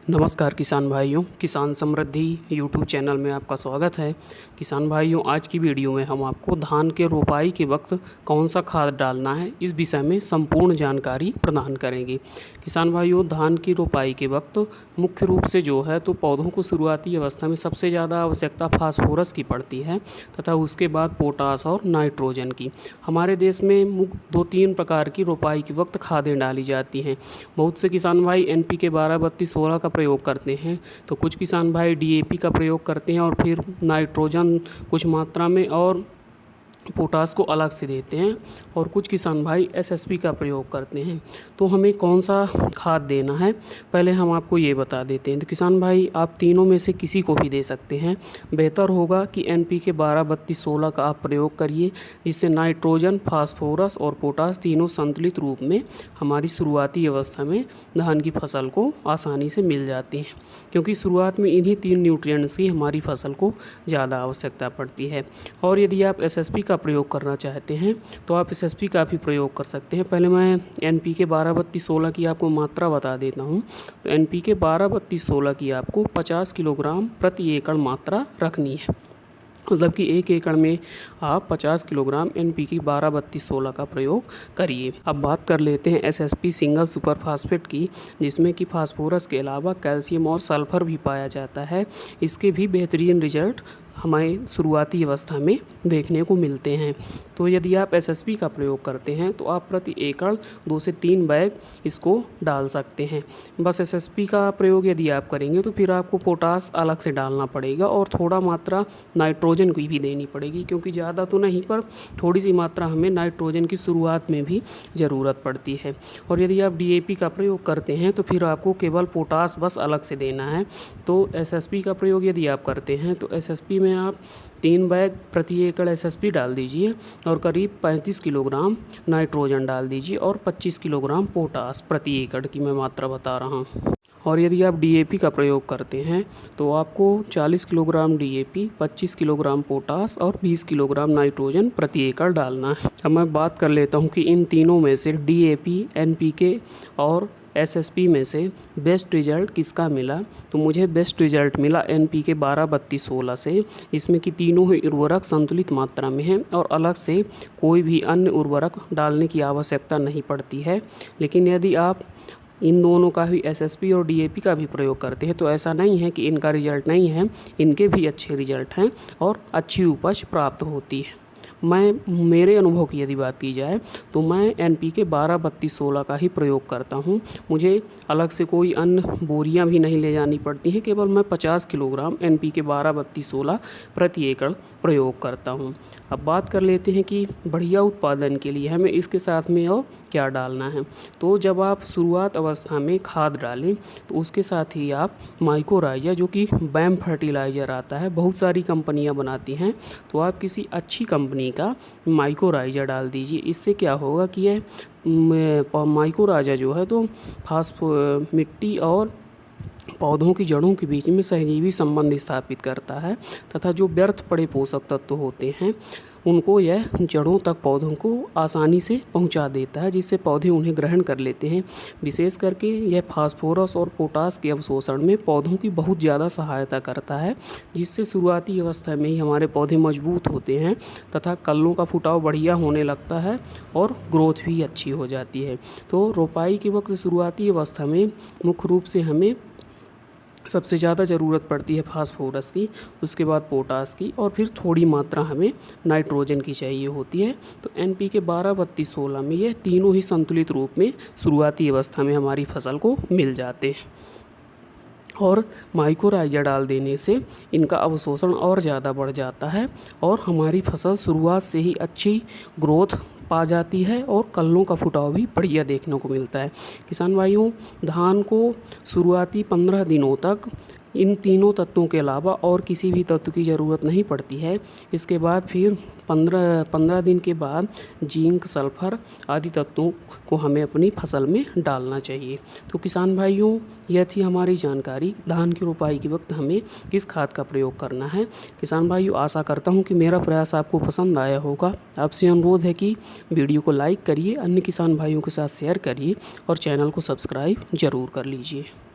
नमस्कार किसान भाइयों, किसान समृद्धि यूट्यूब चैनल में आपका स्वागत है। किसान भाइयों, आज की वीडियो में हम आपको धान के रोपाई के वक्त कौन सा खाद डालना है इस विषय में संपूर्ण जानकारी प्रदान करेंगे। किसान भाइयों, धान की रोपाई के वक्त मुख्य रूप से जो है तो पौधों को शुरुआती अवस्था में सबसे ज़्यादा आवश्यकता फास्फोरस की पड़ती है तथा उसके बाद पोटास और नाइट्रोजन की। हमारे देश में 2-3 प्रकार की रोपाई के वक्त खादें डाली जाती हैं। बहुत से किसान भाई NPK 12-32-16 का प्रयोग करते हैं, तो कुछ किसान भाई DAP का प्रयोग करते हैं और फिर नाइट्रोजन कुछ मात्रा में और पोटास को अलग से देते हैं, और कुछ किसान भाई SSP का प्रयोग करते हैं। तो हमें कौन सा खाद देना है पहले हम आपको ये बता देते हैं। तो किसान भाई, आप तीनों में से किसी को भी दे सकते हैं। बेहतर होगा कि NPK 12-32-16 का आप प्रयोग करिए, जिससे नाइट्रोजन, फास्फोरस और पोटास तीनों संतुलित रूप में हमारी शुरुआती अवस्था में धान की फसल को आसानी से मिल जाती हैं, क्योंकि शुरुआत में इन्हीं 3 न्यूट्रिएंट्स की हमारी फसल को ज़्यादा आवश्यकता पड़ती है। और यदि आप SSP का प्रयोग करना चाहते हैं तो आप SSP का भी प्रयोग कर सकते हैं। पहले मैं NPK 12-32-16 की आपको मात्रा बता देता हूं। तो NPK 12-32-16 की आपको 50 किलोग्राम प्रति एकड़ मात्रा रखनी है, मतलब कि 1 एकड़ में आप 50 किलोग्राम NPK 12-32-16 का प्रयोग करिए। अब बात कर लेते हैं SSP सिंगल सुपर फास्फेट की, जिसमें कि फास्फोरस के अलावा कैल्शियम और सल्फर भी पाया जाता है। इसके भी बेहतरीन रिजल्ट हमें शुरुआती अवस्था में देखने को मिलते हैं। तो यदि आप SSP का प्रयोग करते हैं तो आप प्रति एकड़ 2 से 3 बैग इसको डाल सकते हैं। बस SSP का प्रयोग यदि आप करेंगे तो फिर आपको पोटास अलग से डालना पड़ेगा और थोड़ा मात्रा नाइट्रोजन की भी देनी पड़ेगी, क्योंकि ज़्यादा तो नहीं पर थोड़ी सी मात्रा हमें नाइट्रोजन की शुरुआत में भी ज़रूरत पड़ती है। और यदि आप DAP का प्रयोग करते हैं तो फिर आपको केवल पोटास बस अलग से देना है। तो SSP का प्रयोग यदि आप करते हैं तो SSP में आप 3 बैग प्रति एकड़ SSP डाल दीजिए और करीब 35 किलोग्राम नाइट्रोजन डाल दीजिए और 25 किलोग्राम पोटास प्रति एकड़ की मैं मात्रा बता रहा हूँ। और यदि आप DAP का प्रयोग करते हैं तो आपको 40 किलोग्राम DAP, 25 किलोग्राम पोटास और 20 किलोग्राम नाइट्रोजन प्रति एकड़ डालना है। अब मैं बात कर लेता हूँ कि इन तीनों में से DAP, NPK और SSP में से बेस्ट रिज़ल्ट किसका मिला। तो मुझे बेस्ट रिज़ल्ट मिला NPK 12-32-16 से। इसमें कि तीनों ही उर्वरक संतुलित मात्रा में हैं और अलग से कोई भी अन्य उर्वरक डालने की आवश्यकता नहीं पड़ती है। लेकिन यदि आप इन दोनों का भी SSP और DAP का भी प्रयोग करते हैं तो ऐसा नहीं है कि इनका रिज़ल्ट नहीं है, इनके भी अच्छे रिज़ल्ट हैं और अच्छी उपज प्राप्त होती है। मेरे अनुभव की यदि बात की जाए तो मैं NPK 12-32-16 का ही प्रयोग करता हूं। मुझे अलग से कोई अन्य बोरियां भी नहीं ले जानी पड़ती हैं, केवल मैं 50 किलोग्राम NPK 12-32-16 प्रति एकड़ प्रयोग करता हूं। अब बात कर लेते हैं कि बढ़िया उत्पादन के लिए हमें इसके साथ में और क्या डालना है। तो जब आप शुरुआत अवस्था में खाद डालें तो उसके साथ ही आप माइक्रोराइजा, जो कि बैम फर्टिलाइज़र आता है, बहुत सारी कंपनियां बनाती हैं, तो आप किसी अच्छी कंपनी का माइक्रोराइजा डाल दीजिए। इससे क्या होगा कि यह माइक्रोराइजा जो है तो मिट्टी और पौधों की जड़ों के बीच में सहजीवी संबंध स्थापित करता है तथा जो व्यर्थ पड़े पोषक तत्व होते हैं उनको यह जड़ों तक पौधों को आसानी से पहुंचा देता है, जिससे पौधे उन्हें ग्रहण कर लेते हैं। विशेष करके यह फास्फोरस और पोटास के अवशोषण में पौधों की बहुत ज़्यादा सहायता करता है, जिससे शुरुआती अवस्था में ही हमारे पौधे मजबूत होते हैं तथा कल्लों का फुटाव बढ़िया होने लगता है और ग्रोथ भी अच्छी हो जाती है। तो रोपाई के वक्त शुरुआती अवस्था में मुख्य रूप से हमें सबसे ज़्यादा ज़रूरत पड़ती है फास्फोरस की, उसके बाद पोटास की और फिर थोड़ी मात्रा हमें नाइट्रोजन की चाहिए होती है। तो NPK 12-32-16 में ये तीनों ही संतुलित रूप में शुरुआती अवस्था में हमारी फसल को मिल जाते हैं। और माइक्रोराइजा डाल देने से इनका अवशोषण और ज़्यादा बढ़ जाता है और हमारी फसल शुरुआत से ही अच्छी ग्रोथ पा जाती है और कल्लों का फुटाव भी बढ़िया देखने को मिलता है। किसान भाइयों, धान को शुरुआती 15 दिनों तक इन तीनों तत्वों के अलावा और किसी भी तत्व की ज़रूरत नहीं पड़ती है। इसके बाद फिर 15 दिन के बाद जिंक, सल्फर आदि तत्वों को हमें अपनी फसल में डालना चाहिए। तो किसान भाइयों, यह थी हमारी जानकारी धान की रोपाई के वक्त हमें किस खाद का प्रयोग करना है। किसान भाइयों, आशा करता हूँ कि मेरा प्रयास आपको पसंद आया होगा। आपसे अनुरोध है कि वीडियो को लाइक करिए, अन्य किसान भाइयों के साथ शेयर करिए और चैनल को सब्सक्राइब ज़रूर कर लीजिए।